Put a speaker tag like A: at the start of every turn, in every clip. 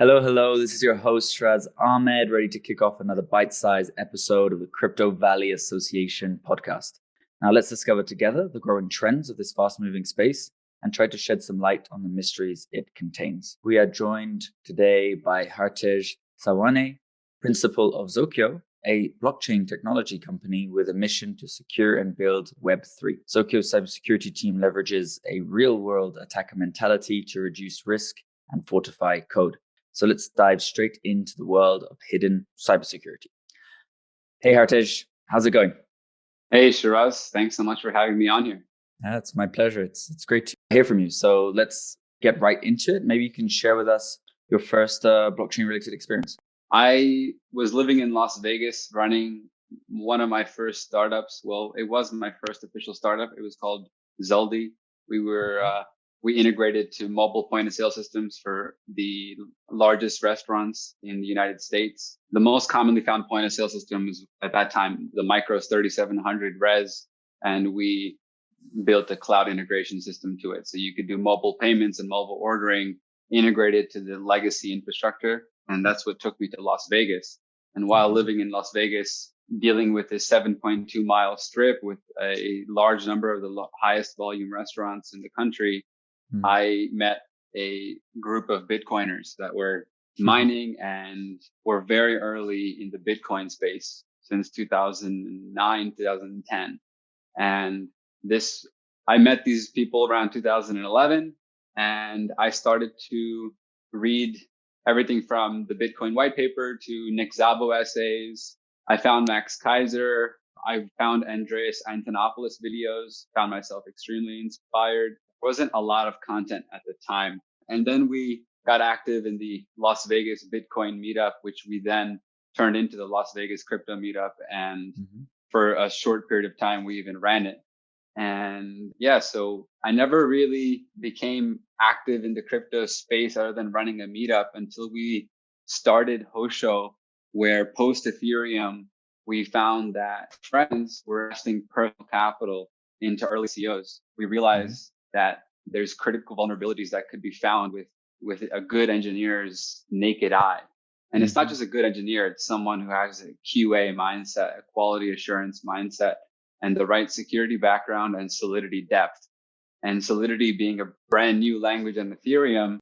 A: Hello, hello. This is your host, Sheraz Ahmed, ready to kick off another bite-sized episode of the Crypto Valley Association podcast. Now, let's discover together the growing trends of this fast-moving space and try to shed some light on the mysteries it contains. We are joined today by Hartej Sawhney, Principal of Zokyo, a blockchain technology company with a mission to secure and build Web3. Zokyo's cybersecurity team leverages a real-world attacker mentality to reduce risk and fortify code. So let's dive straight into the world of hidden cybersecurity. Hey, Hartej, how's it going?
B: Hey, Shiraz, thanks so much for having me on here.
A: It's my pleasure. It's great to hear from you. So let's get right into it. Maybe you can share with us your first blockchain-related experience.
B: I was living in Las Vegas running one of my first startups. Well, it wasn't my first official startup. It was called Zeldi. We integrated to mobile point of sale systems for the largest restaurants in the United States. The most commonly found point of sale system was at that time, the Micros 3700 Res. And we built a cloud integration system to it. So you could do mobile payments and mobile ordering integrated to the legacy infrastructure. And that's what took me to Las Vegas. And while living in Las Vegas, dealing with this 7.2 mile strip with a large number of the highest volume restaurants in the country, I met a group of Bitcoiners that were mining and were very early in the Bitcoin space since 2009, 2010. And I met these people around 2011, and I started to read everything from the Bitcoin white paper to Nick Szabo essays. I found Max Kaiser. I found Andreas Antonopoulos videos, found myself extremely inspired. There wasn't a lot of content at the time. And then we got active in the Las Vegas Bitcoin meetup, which we then turned into the Las Vegas crypto meetup. And for a short period of time, we even ran it. And yeah, so I never really became active in the crypto space other than running a meetup until we started Hosho, where post Ethereum, we found that friends were investing personal capital into early COs. We realized that there's critical vulnerabilities that could be found with a good engineer's naked eye. And it's not just a good engineer, it's someone who has a QA mindset, a quality assurance mindset, and the right security background and Solidity depth. And Solidity being a brand new language in Ethereum,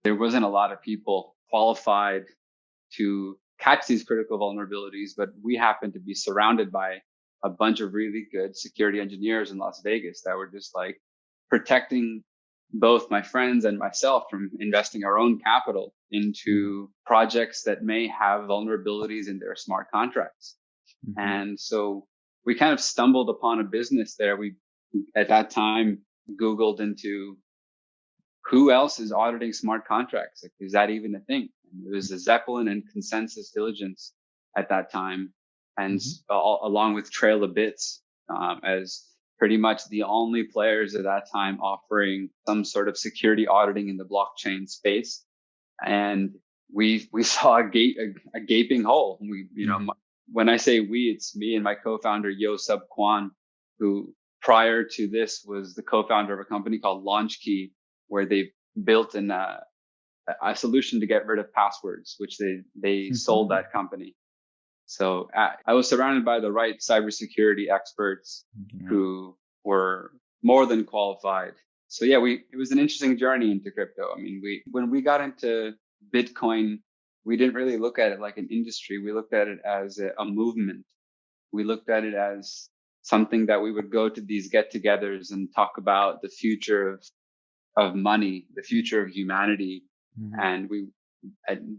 B: there wasn't a lot of people qualified to catch these critical vulnerabilities, but we happened to be surrounded by a bunch of really good security engineers in Las Vegas that were just like protecting both my friends and myself from investing our own capital into projects that may have vulnerabilities in their smart contracts. And so we kind of stumbled upon a business there. We, at that time, Googled into who else is auditing smart contracts? Like, is that even a thing? And it was the Zeppelin and Consensus Diligence at that time. And along with Trail of Bits, as pretty much the only players at that time offering some sort of security auditing in the blockchain space. And we saw a gaping hole. When I say we, it's me and my co-founder, Yo Sub Kwan, who prior to this was the co-founder of a company called LaunchKey, where they built a solution to get rid of passwords, which they sold that company. So I was surrounded by the right cybersecurity experts who were more than qualified. So yeah, it was an interesting journey into crypto. I mean, when we got into Bitcoin, we didn't really look at it like an industry. We looked at it as a movement. We looked at it as something that we would go to these get-togethers and talk about the future of money, the future of humanity. And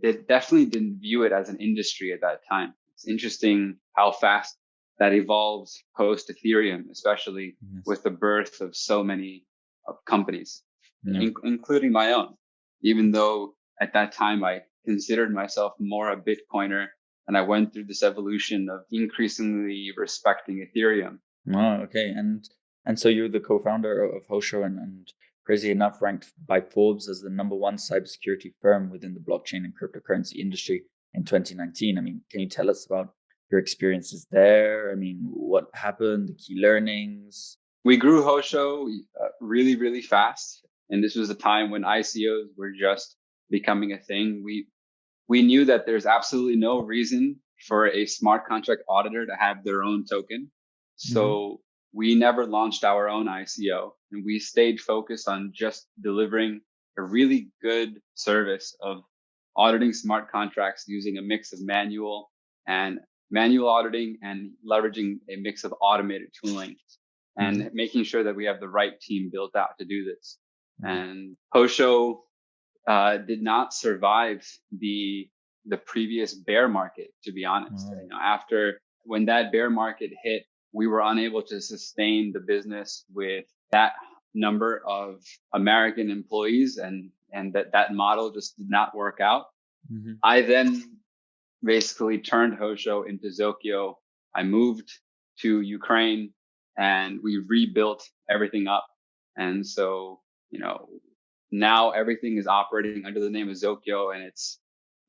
B: they definitely didn't view it as an industry at that time. It's interesting how fast that evolves post Ethereum, especially with the birth of so many companies, including my own, even though at that time I considered myself more a Bitcoiner, and I went through this evolution of increasingly respecting Ethereum.
A: Oh, okay. And so you're the co-founder of Hosho and crazy enough ranked by Forbes as the #1 cybersecurity firm within the blockchain and cryptocurrency industry in 2019. I mean, can you tell us about your experiences there? I mean, what happened, the key learnings?
B: We grew Hosho really, really fast. And this was a time when ICOs were just becoming a thing, we knew that there's absolutely no reason for a smart contract auditor to have their own token. So we never launched our own ICO, and we stayed focused on just delivering a really good service of auditing smart contracts using a mix of manual auditing and leveraging a mix of automated tooling and making sure that we have the right team built out to do this. And Hosho did not survive the previous bear market, to be honest. You know, after when that bear market hit, we were unable to sustain the business with that number of American employees, and that model just did not work out. I then basically turned Hosho into Zokyo. I moved to Ukraine and we rebuilt everything up. And so, you know, now everything is operating under the name of Zokyo, and it's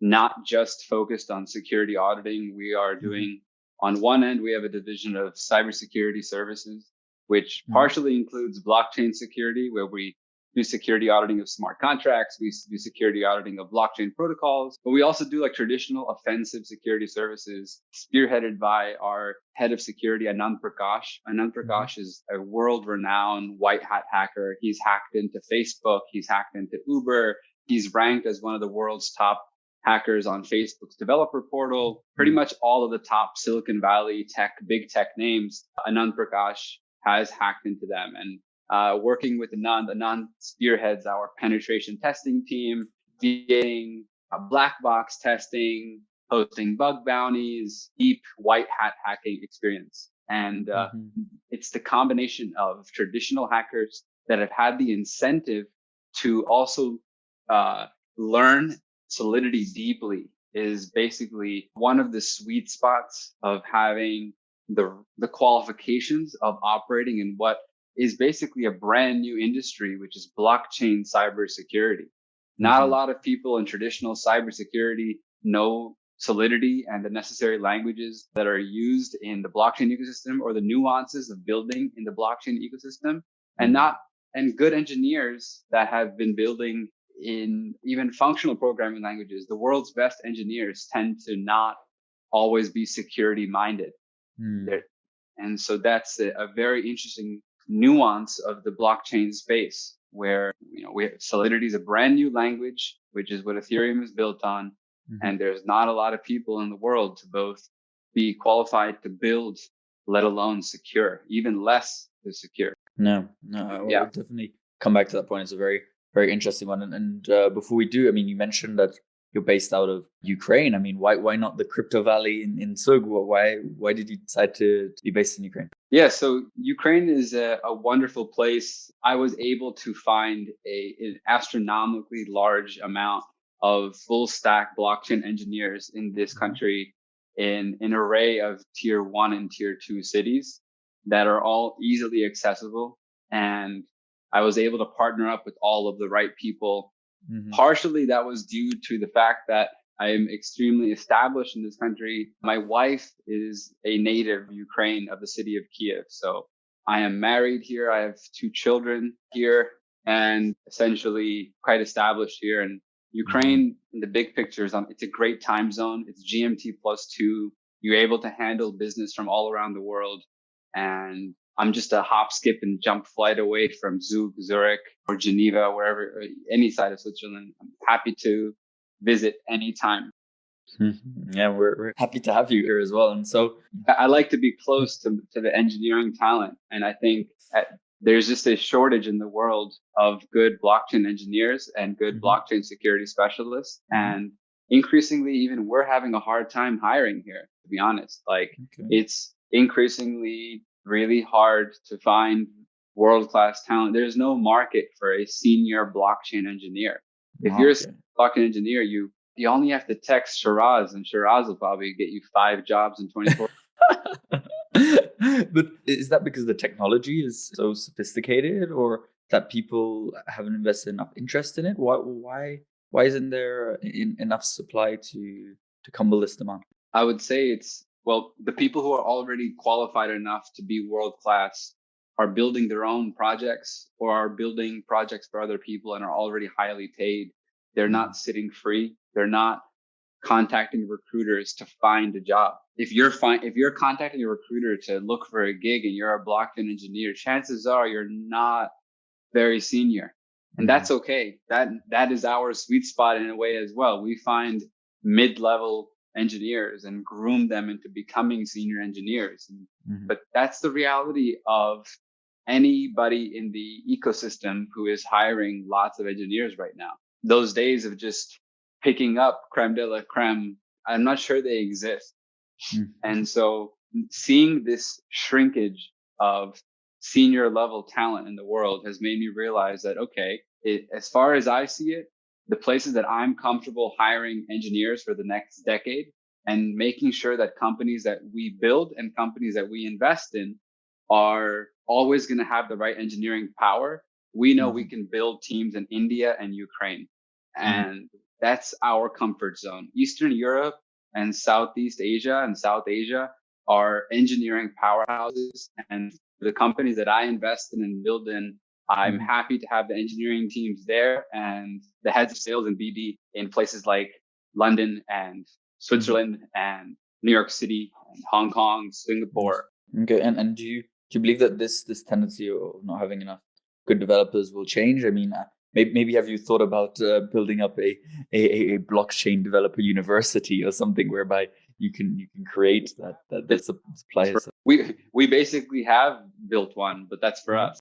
B: not just focused on security auditing. We are doing, on one end, we have a division of cybersecurity services, which partially includes blockchain security, where we do security auditing of smart contracts. We do security auditing of blockchain protocols, but we also do like traditional offensive security services spearheaded by our head of security, Anand Prakash. Anand Prakash is a world-renowned white hat hacker. He's hacked into Facebook. He's hacked into Uber. He's ranked as one of the world's top hackers on Facebook's developer portal. Pretty much all of the top Silicon Valley big tech names, Anand Prakash has hacked into them. And working with Anand spearheads our penetration testing team, creating black box testing, hosting bug bounties, deep white hat hacking experience. And it's the combination of traditional hackers that have had the incentive to also learn Solidity deeply is basically one of the sweet spots of having the qualifications of operating in what is basically a brand new industry, which is blockchain cybersecurity. Not a lot of people in traditional cybersecurity know Solidity and the necessary languages that are used in the blockchain ecosystem, or the nuances of building in the blockchain ecosystem, and good engineers that have been building in even functional programming languages. The world's best engineers tend to not always be security minded. And so that's a very interesting nuance of the blockchain space, where, you know, Solidity is a brand new language, which is what Ethereum is built on. And there's not a lot of people in the world to both be qualified to build, let alone secure, even less to secure.
A: No, we'll definitely come back to that point. It's a very, very interesting one. And before we do, I mean, you mentioned that you're based out of Ukraine. I mean, why not the crypto valley in Zug? Why did you decide to be based in Ukraine?
B: Yeah, so Ukraine is a wonderful place. I was able to find an astronomically large amount of full stack blockchain engineers in this country, in an array of tier 1 and tier 2 cities that are all easily accessible. And I was able to partner up with all of the right people. Partially that was due to the fact that I am extremely established in this country. My wife is a native Ukraine of the city of Kiev. So I am married here. I have 2 children here, and essentially quite established here. And Ukraine, in the big picture, it's a great time zone. It's GMT +2. You're able to handle business from all around the world. And I'm just a hop, skip, and jump flight away from Zug, Zurich, or Geneva, wherever, or any side of Switzerland. I'm happy to visit anytime.
A: Yeah, we're happy to have you here as well. And so
B: I like to be close to the engineering talent. And I think there's just a shortage in the world of good blockchain engineers and good blockchain security specialists. And increasingly, even we're having a hard time hiring here, to be honest. It's increasingly really hard to find world-class talent. There's no market for a senior blockchain engineer. If you're a blockchain engineer, you only have to text Sheraz, and Sheraz will probably get you 5 jobs in 24
A: But is that because the technology is so sophisticated, or that people haven't invested enough interest in it? Why isn't there enough supply to cumble this demand?
B: I would say the people who are already qualified enough to be world-class are building their own projects, or are building projects for other people and are already highly paid. They're not sitting free. They're not contacting recruiters to find a job. If you're contacting a recruiter to look for a gig and you're a blockchain engineer, chances are you're not very senior. And that's okay. That is our sweet spot in a way as well. We find mid-level engineers and groom them into becoming senior engineers. But that's the reality of anybody in the ecosystem who is hiring lots of engineers right now. Those days of just picking up creme de la creme, I'm not sure they exist. And so seeing this shrinkage of senior level talent in the world has made me realize that, okay, as far as I see it, the places that I'm comfortable hiring engineers for the next decade and making sure that companies that we build and companies that we invest in are always going to have the right engineering power. We know we can build teams in India and Ukraine. And that's our comfort zone. Eastern Europe and Southeast Asia and South Asia are engineering powerhouses. And the companies that I invest in and build in, I'm happy to have the engineering teams there and the heads of sales and BD in places like London and Switzerland and New York City and Hong Kong, Singapore.
A: Okay. And do you believe that this tendency of not having enough good developers will change? I mean, maybe have you thought about building up a blockchain developer university or something whereby you can create that suppliers?
B: We basically have built one, but that's for us.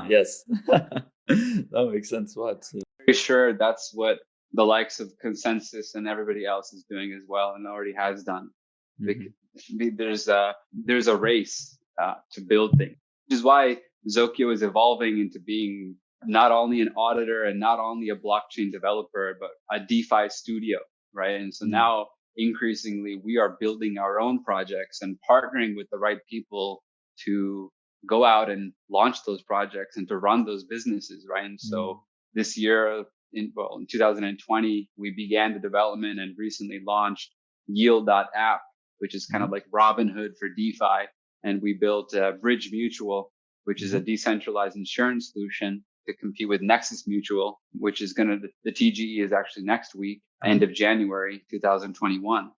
A: Yes. That makes sense.
B: Pretty sure that's what the likes of Consensus and everybody else is doing as well, and already has done. There's a race to build things, which is why Zokyo is evolving into being not only an auditor and not only a blockchain developer, but a DeFi studio, right? And so now increasingly we are building our own projects and partnering with the right people to go out and launch those projects and to run those businesses, right? And so this year, in 2020, we began the development and recently launched Yield.app, which is kind of like Robinhood for DeFi. And we built Bridge Mutual, which is a decentralized insurance solution to compete with Nexus Mutual, which is the TGE is actually next week, end of January, 2021.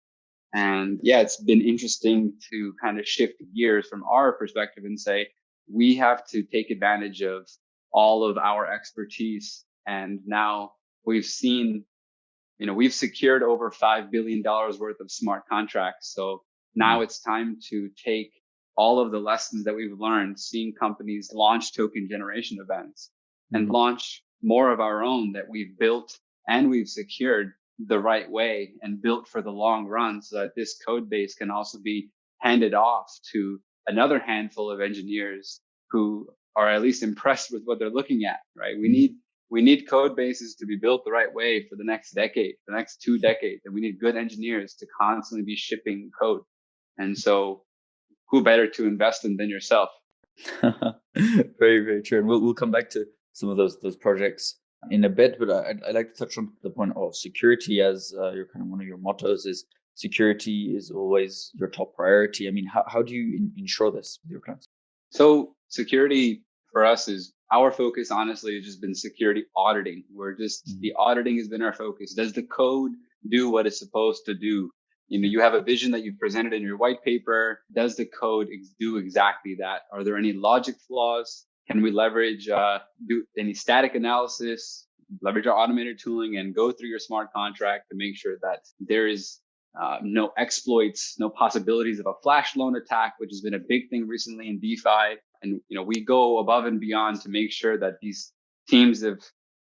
B: And yeah, it's been interesting to kind of shift gears from our perspective and say, we have to take advantage of all of our expertise. And now we've seen, we've secured over $5 billion worth of smart contracts. So now it's time to take all of the lessons that we've learned, seeing companies launch token generation events and launch more of our own that we've built and we've secured the right way and built for the long run, so that this code base can also be handed off to another handful of engineers who are at least impressed with what they're looking at, right? We need code bases to be built the right way for the next decade, the next 2 decades. And we need good engineers to constantly be shipping code. And so who better to invest in than yourself?
A: Very, very true. And we'll come back to some of those projects in a bit, but I'd like to touch on the point of security, as your kind of one of your mottos is security is always your top priority. I mean, how do you ensure this with your clients?
B: So security for us is our focus, honestly, has just been security auditing. The auditing has been our focus. Does the code do what it's supposed to do? You have a vision that you've presented in your white paper. Does the code do exactly that? Are there any logic flaws? Can we leverage, do any static analysis, leverage our automated tooling and go through your smart contract to make sure that there is no exploits, no possibilities of a flash loan attack, which has been a big thing recently in DeFi. And, we go above and beyond to make sure that these teams have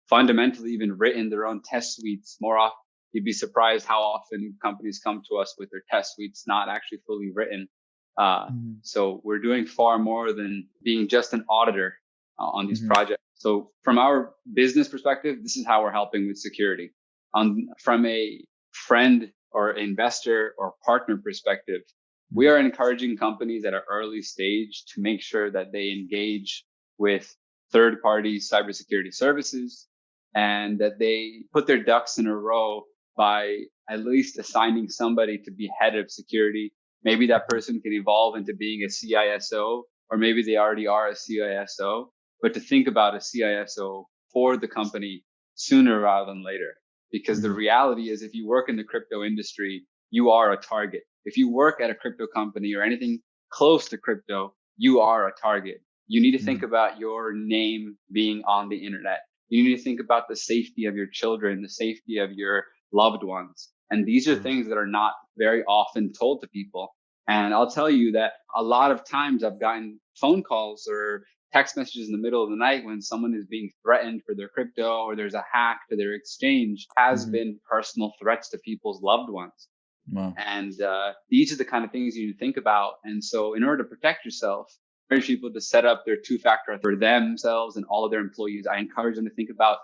B: fundamentally even written their own test suites more often. You'd be surprised how often companies come to us with their test suites not actually fully written. So we're doing far more than being just an auditor on these projects. So from our business perspective, this is how we're helping with security. From a friend or investor or partner perspective, we are encouraging companies at an early stage to make sure that they engage with third-party cybersecurity services and that they put their ducks in a row by at least assigning somebody to be head of security. Maybe that person can evolve into being a CISO, or maybe they already are a CISO, but to think about a CISO for the company sooner rather than later. because the reality is if you work in the crypto industry, you are a target. If you work at a crypto company or anything close to crypto, you are a target. You need to think about your name being on the internet. You need to think about the safety of your children, the safety of your loved ones. And these are things that are not very often told to people. And I'll tell you that a lot of times I've gotten phone calls or text messages in the middle of the night when someone is being threatened for their crypto or there's a hack to their exchange has been personal threats to people's loved ones.
A: Wow.
B: And these are the kind of things you need to think about. And so in order to protect yourself, I encourage people to set up their two-factor for themselves and all of their employees. I encourage them to think about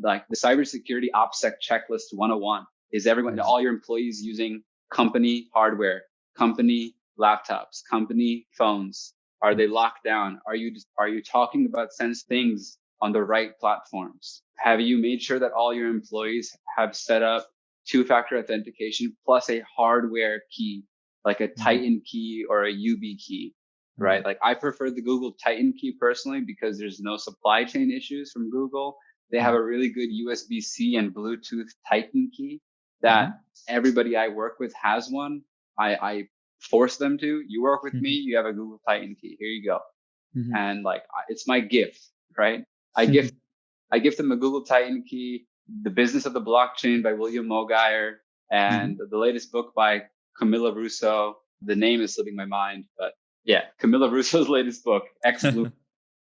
B: like the Cybersecurity OPSEC Checklist 101. Is everyone, all your employees using company hardware, company laptops, company phones? Are they locked down? Are you talking about sensitive things on the right platforms? Have you made sure that all your employees have set up two-factor authentication plus a hardware key, like a Titan key or a UB key, right? Like I prefer the Google Titan key personally because there's no supply chain issues from Google. They have a really good USB-C and Bluetooth Titan key that everybody I work with has one. I force them to. You work with me, you have a Google Titan key. Here you go. And like, it's my gift, right? I gift them a Google Titan key, The Business of the Blockchain by William Moguire, and the latest book by Camilla Russo. The name is slipping my mind, but yeah, Camilla Russo's latest book, Ex-Blue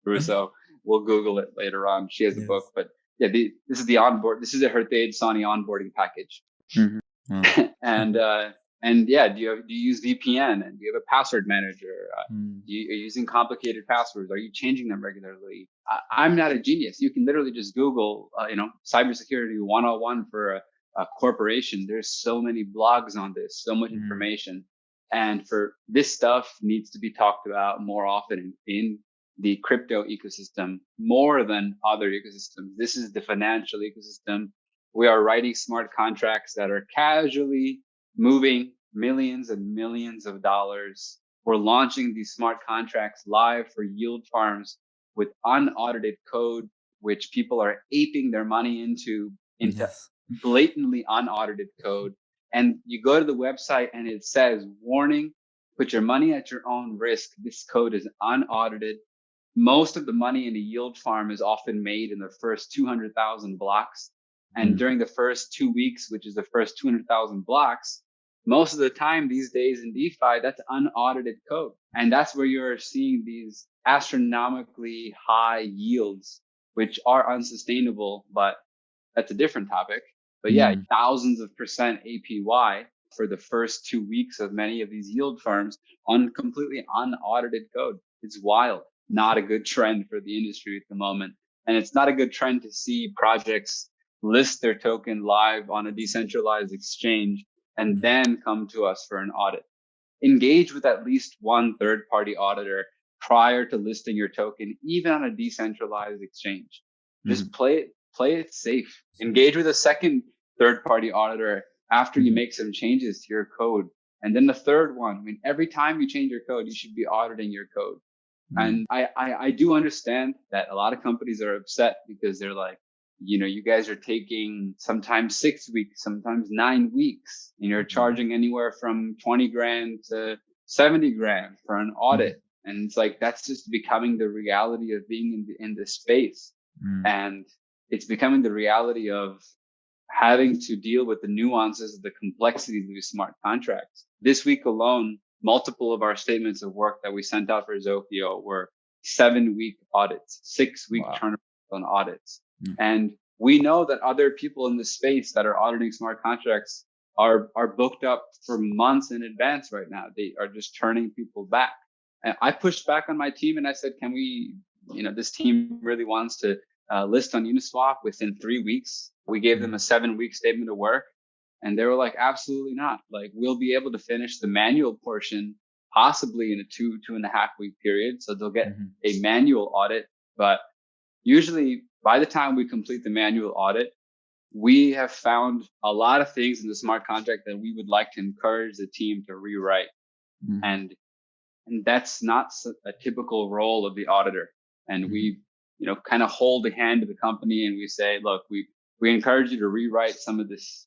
B: Russo. We'll Google it later on. She has a book, but yeah, this is the onboard. This is a Hartej Sawhney onboarding package. And yeah, do you use VPN and do you have a password manager? Are you using complicated passwords? Are you changing them regularly? I'm not a genius. You can literally just Google, cybersecurity 101 for a corporation. There's so many blogs on this, so much information. And for this stuff needs to be talked about more often in the crypto ecosystem, more than other ecosystems. This is the financial ecosystem. We are writing smart contracts that are casually moving millions and millions of dollars. We're launching these smart contracts live for yield farms with unaudited code, which people are aping their money into blatantly unaudited code. And you go to the website and it says, warning, put your money at your own risk. This code is unaudited. Most of the money in a yield farm is often made in the first 200,000 blocks. And during the first 2 weeks, which is the first 200,000 blocks, most of the time these days in DeFi, that's unaudited code. And that's where you're seeing these astronomically high yields, which are unsustainable, but that's a different topic. But yeah, thousands of percent APY for the first 2 weeks of many of these yield farms on completely unaudited code. It's wild. Not a good trend for the industry at the moment. And it's not a good trend to see projects list their token live on a decentralized exchange and then come to us for an audit. Engage with at least one third-party auditor prior to listing your token, even on a decentralized exchange. Just play it safe. Engage with a second third-party auditor after you make some changes to your code. And then the third one, I mean, every time you change your code, you should be auditing your code. And I do understand that a lot of companies are upset because they're like, you guys are taking sometimes 6 weeks, sometimes 9 weeks, and you're charging anywhere from 20 grand to 70 grand for an audit. And it's like, that's just becoming the reality of being in this space. And it's becoming the reality of having to deal with the nuances of the complexities of these smart contracts. This week alone, multiple of our statements of work that we sent out for Zokyo were 7-week audits, 6-week turnaround on audits. And we know that other people in the space that are auditing smart contracts are booked up for months in advance right now. They are just turning people back. And I pushed back on my team and I said, can we, this team really wants to list on Uniswap within 3 weeks. We gave them a 7-week statement of work. And they were like, absolutely not. Like, we'll be able to finish the manual portion possibly in a 2.5 week period. So they'll get a manual audit. But usually by the time we complete the manual audit, we have found a lot of things in the smart contract that we would like to encourage the team to rewrite. And that's not a typical role of the auditor. And we, kind of hold the hand of the company and we say, look, we encourage you to rewrite some of this.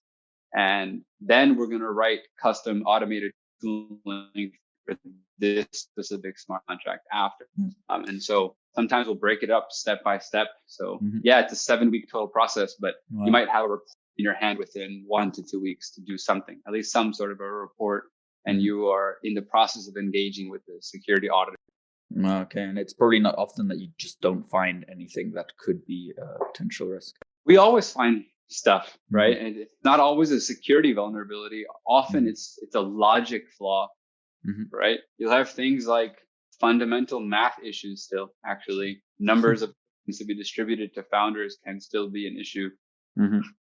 B: And then we're going to write custom automated tooling for this specific smart contract after. And so sometimes we'll break it up step by step. So yeah, it's a 7-week total process, but you might have a report in your hand within 1 to 2 weeks to do something, at least some sort of a report. And you are in the process of engaging with the security auditor.
A: Okay. And it's probably not often that you just don't find anything that could be a potential risk.
B: We always find stuff, right? And it's not always a security vulnerability. Often it's a logic flaw, right? You'll have things like fundamental math issues still, actually. Numbers of things to be distributed to founders can still be an issue.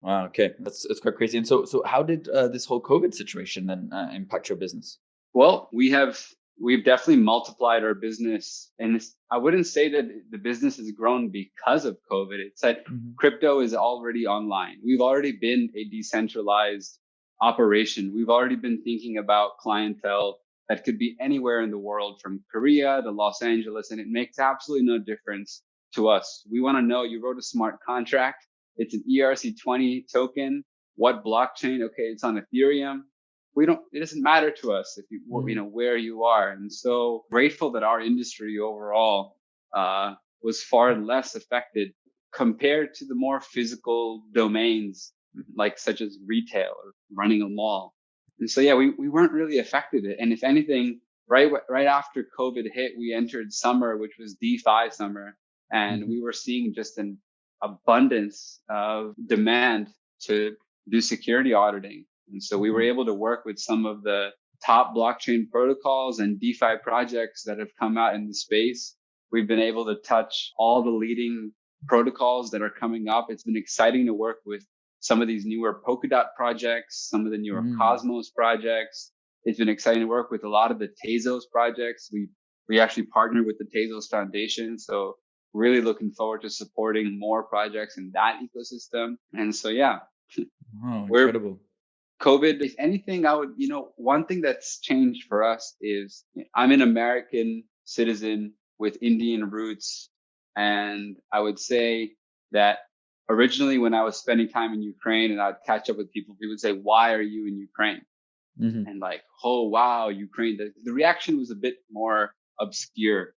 A: Wow, okay. That's quite crazy. And so how did this whole COVID situation then impact your business?
B: Well, we've definitely multiplied our business. And I wouldn't say that the business has grown because of COVID. It's that crypto is already online. We've already been a decentralized operation. We've already been thinking about clientele that could be anywhere in the world, from Korea to Los Angeles, and it makes absolutely no difference to us. We want to know, you wrote a smart contract. It's an ERC20 token. What blockchain? Okay, it's on Ethereum. It doesn't matter to us if you know where you are. And so grateful that our industry overall was far less affected compared to the more physical domains, like such as retail or running a mall. And so, yeah, we weren't really affected. And if anything, right after COVID hit, we entered summer, which was DeFi summer. And we were seeing just an abundance of demand to do security auditing. And so we were able to work with some of the top blockchain protocols and DeFi projects that have come out in the space. We've been able to touch all the leading protocols that are coming up. It's been exciting to work with some of these newer Polkadot projects, some of the newer Cosmos projects. It's been exciting to work with a lot of the Tezos projects. We actually partnered with the Tezos Foundation. So really looking forward to supporting more projects in that ecosystem. And so, yeah.
A: Wow, incredible.
B: COVID, if anything, one thing that's changed for us is I'm an American citizen with Indian roots. And I would say that originally when I was spending time in Ukraine and I'd catch up with people would say, why are you in Ukraine? And like, oh, wow, Ukraine. The reaction was a bit more obscure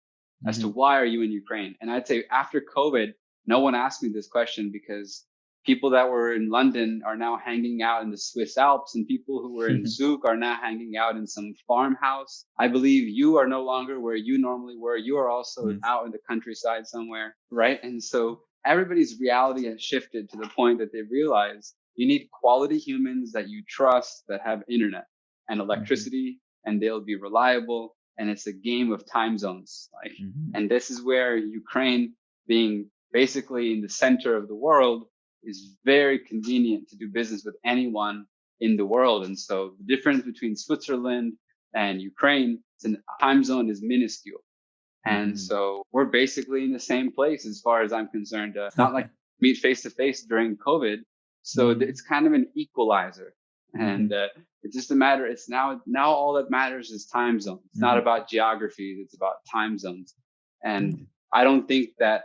B: as to why are you in Ukraine? And I'd say after COVID, no one asked me this question because people that were in London are now hanging out in the Swiss Alps, and people who were in Zug are now hanging out in some farmhouse. I believe you are no longer where you normally were. You are also out in the countryside somewhere, right? And so everybody's reality has shifted to the point that they realize you need quality humans that you trust, that have internet and electricity, and they'll be reliable. And it's a game of time zones. And this is where Ukraine, being basically in the center of the world, is very convenient to do business with anyone in the world. And so the difference between Switzerland and Ukraine, time zone is minuscule. And so we're basically in the same place as far as I'm concerned. Not like meet face to face during COVID. So it's kind of an equalizer. And it's just a matter. It's now all that matters is time zone. It's not about geography. It's about time zones. And I don't think that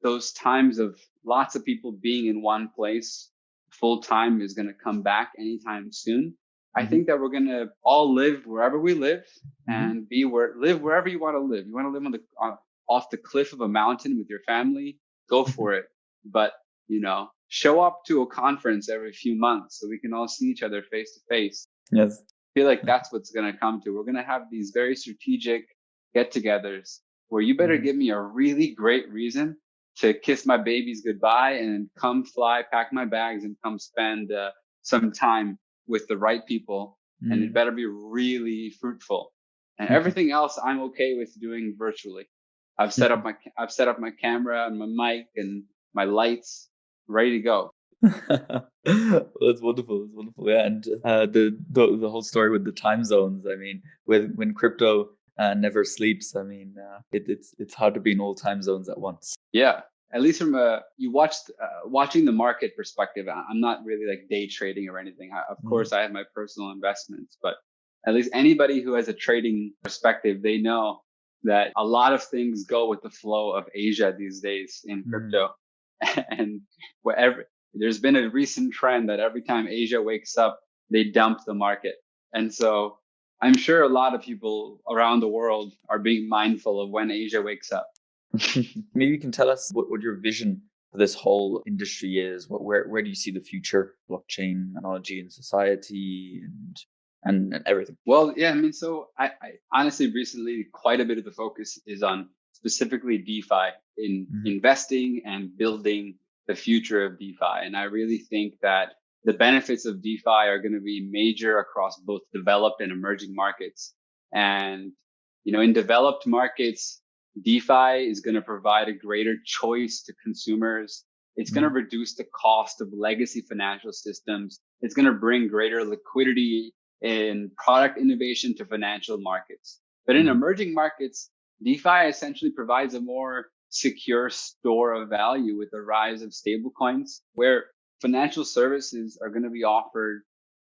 B: those times of lots of people being in one place full time is going to come back anytime soon. I think that we're going to all live wherever we live and live wherever you want to live. You want to live off the cliff of a mountain with your family, go for it. But, show up to a conference every few months so we can all see each other face to face.
A: Yes.
B: I feel like that's what's going to come to. We're going to have these very strategic get-togethers where you better give me a really great reason to kiss my babies goodbye and come fly, pack my bags and come spend some time with the right people. And it better be really fruitful. And everything else I'm okay with doing virtually. I've set up my camera and my mic and my lights ready to go.
A: That's wonderful. That's wonderful. Yeah. And the whole story with the time zones. I mean, when crypto never sleeps. I mean, it's hard to be in all time zones at once.
B: Yeah, at least from watching the market perspective. I'm not really like day trading or anything. Of course, I have my personal investments, but at least anybody who has a trading perspective, they know that a lot of things go with the flow of Asia these days in crypto. and wherever there's been a recent trend that every time Asia wakes up, they dump the market. And so I'm sure a lot of people around the world are being mindful of when Asia wakes up.
A: Maybe you can tell us what your vision for this whole industry is. Where do you see the future blockchain technology in society and everything?
B: Well, yeah, I mean, so I honestly recently quite a bit of the focus is on specifically DeFi in investing and building the future of DeFi. And I really think that the benefits of DeFi are going to be major across both developed and emerging markets. And, in developed markets, DeFi is going to provide a greater choice to consumers. It's going to reduce the cost of legacy financial systems. It's going to bring greater liquidity in product innovation to financial markets. But in emerging markets, DeFi essentially provides a more secure store of value with the rise of stablecoins, where financial services are going to be offered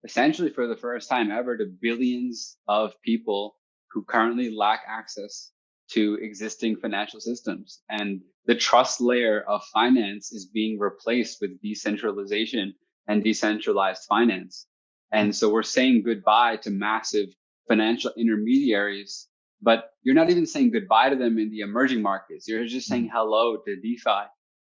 B: essentially for the first time ever to billions of people who currently lack access to existing financial systems. And the trust layer of finance is being replaced with decentralization and decentralized finance. And so we're saying goodbye to massive financial intermediaries, but you're not even saying goodbye to them in the emerging markets. You're just saying hello to DeFi,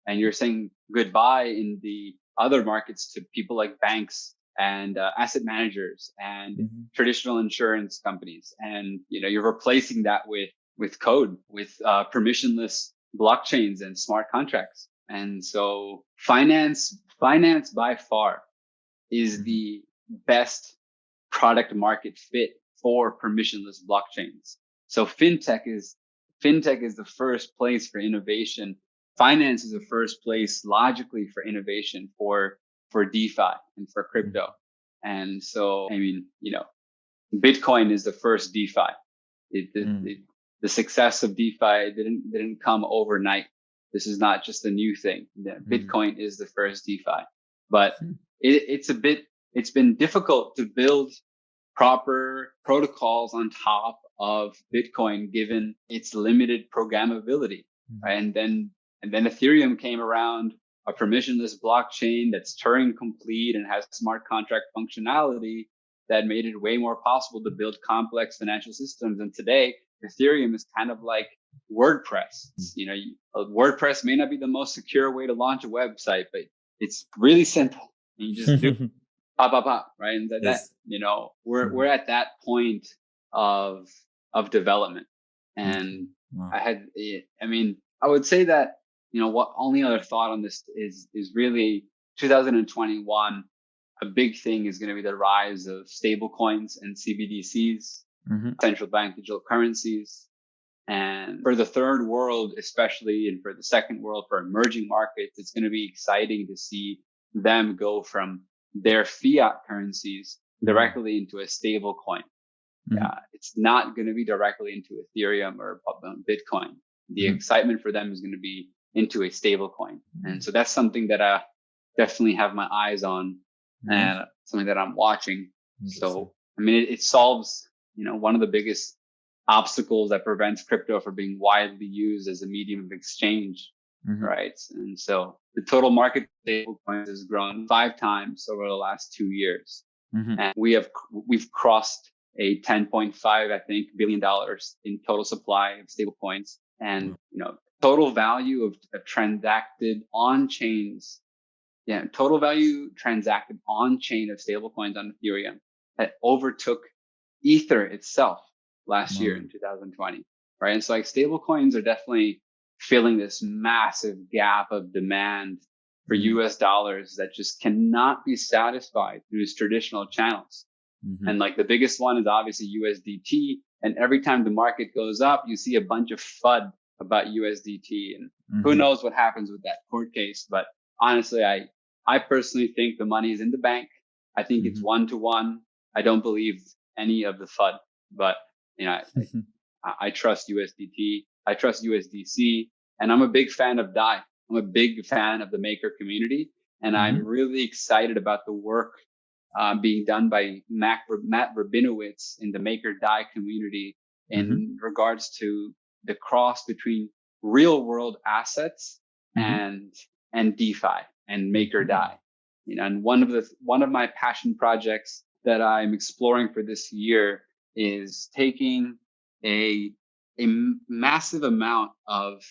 B: and you're saying goodbye in the other markets to people like banks and asset managers and traditional insurance companies. And, you're replacing that with code, with permissionless blockchains and smart contracts. And so finance by far is the best product market fit for permissionless blockchains. So fintech is the first place for innovation. Finance is the first place logically for innovation for DeFi and for crypto. And so, I mean, Bitcoin is the first DeFi. The success of DeFi didn't come overnight. This is not just a new thing. Bitcoin is the first DeFi, but it's been difficult to build proper protocols on top of Bitcoin, given its limited programmability. Right? And then Ethereum came around, a permissionless blockchain that's Turing complete and has smart contract functionality that made it way more possible to build complex financial systems. And today, Ethereum is kind of like WordPress. WordPress may not be the most secure way to launch a website, but it's really simple. You just do pop, right? And we're at that point of development. And I would say that, what only other thought on this is really 2021. A big thing is going to be the rise of stable coins and CBDCs, central bank digital currencies. And for the third world, especially, and for the second world, for emerging markets, it's going to be exciting to see them go from their fiat currencies directly into a stable coin. It's not going to be directly into Ethereum or Bitcoin. The excitement for them is going to be into a stable coin. And so that's something that I definitely have my eyes on and something that I'm watching. So, I mean, it solves, one of the biggest obstacles that prevents crypto from being widely used as a medium of exchange. Right. And so the total market of stablecoins has grown 5 times over the last 2 years. And we've crossed a 10.5, I think, $1 billion in total supply of stablecoins. And, total value of transacted on chains. Total value transacted on chain of stablecoins on Ethereum that overtook Ether itself last year in 2020. Right. And so like stablecoins are definitely filling this massive gap of demand for US dollars that just cannot be satisfied through traditional channels. And like the biggest one is obviously USDT. And every time the market goes up, you see a bunch of FUD about USDT, and who knows what happens with that court case. But honestly, I personally think the money is in the bank. I think it's 1-to-1. I don't believe any of the FUD, but I trust USDT. I trust USDC, and I'm a big fan of DAI. I'm a big fan of the maker community, and I'm really excited about the work being done by Matt Rabinowitz in the maker DAI community in regards to the cross between real world assets and and DeFi and make or die. And one of my passion projects that I'm exploring for this year is taking a massive amount of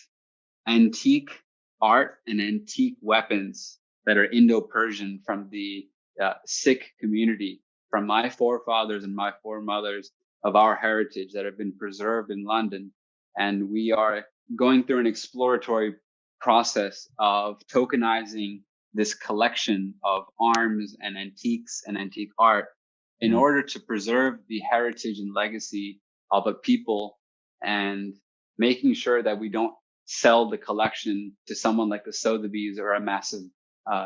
B: antique art and antique weapons that are Indo-Persian from the Sikh community, from my forefathers and my foremothers of our heritage that have been preserved in London. And we are going through an exploratory process of tokenizing this collection of arms and antiques and antique art in order to preserve the heritage and legacy of a people, and making sure that we don't sell the collection to someone like the Sotheby's or a massive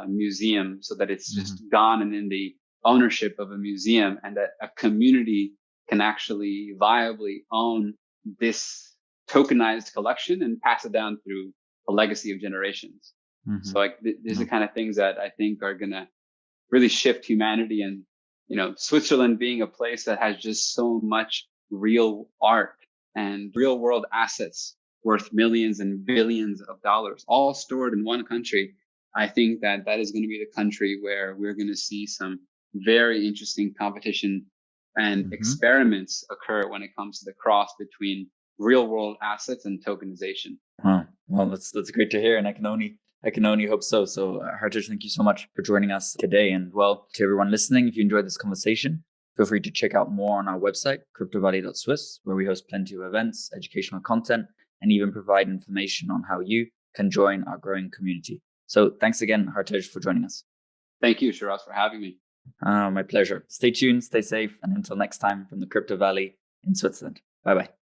B: museum, so that it's just gone and in the ownership of a museum, and that a community can actually viably own this tokenized collection and pass it down through a legacy of generations. So like these are the kind of things that I think are going to really shift humanity. And, Switzerland being a place that has just so much real art and real world assets worth millions and billions of dollars, all stored in one country. I think that is going to be the country where we're going to see some very interesting competition and experiments occur when it comes to the cross between real world assets and tokenization.
A: Wow. Well, that's great to hear. And I can only hope so. So Hartej, thank you so much for joining us today. And well, to everyone listening, if you enjoyed this conversation, feel free to check out more on our website, cryptovalley.swiss, where we host plenty of events, educational content, and even provide information on how you can join our growing community. So thanks again, Hartej, for joining us.
B: Thank you, Sheraz, for having me.
A: My pleasure. Stay tuned, stay safe, and until next time from the Crypto Valley in Switzerland. Bye-bye.